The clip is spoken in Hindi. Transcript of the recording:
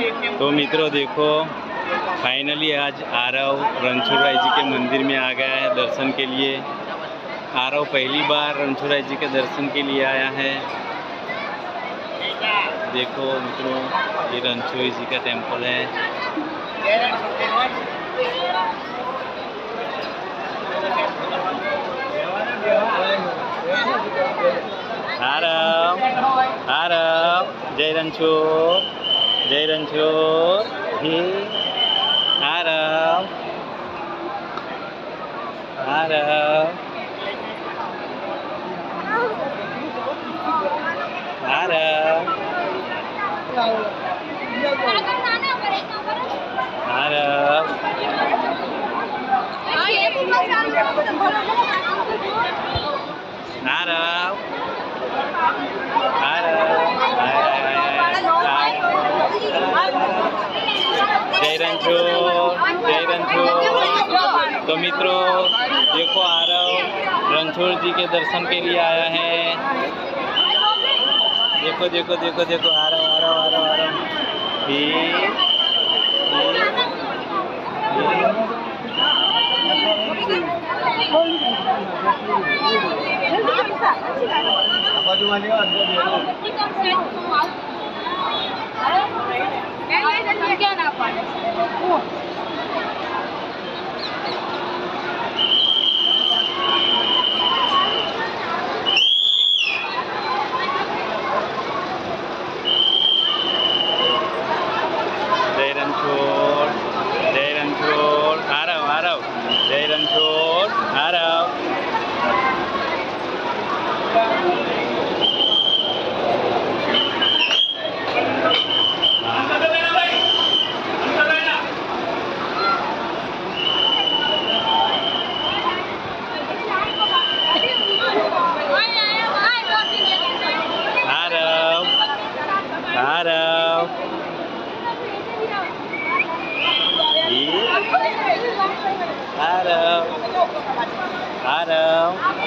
तो मित्रों देखो, फाइनली आज आरव रणछोड़राय जी के मंदिर में आ गया है दर्शन के लिए। आरव पहली बार रणछोड़राय जी के दर्शन के लिए आया है। देखो मित्रों, ये रणछोड़ जी का टेम्पल है। आरव, आरव, जय रणछोड़, जय रणछोड़। हे आरव, आरव, आरव, आरव, आरव, जय रणछोड़, जय रणछोड़। तो मित्रों देखो, आरव रणछोड़ जी के दर्शन के लिए आया है। देखो देखो देखो देखो, आरव आरव आरव आरव। जय रणछोड़, जय रणछोड़, आरव आरव, जय रणछोड़, आरव। आरव, आरव, आरव, आरव।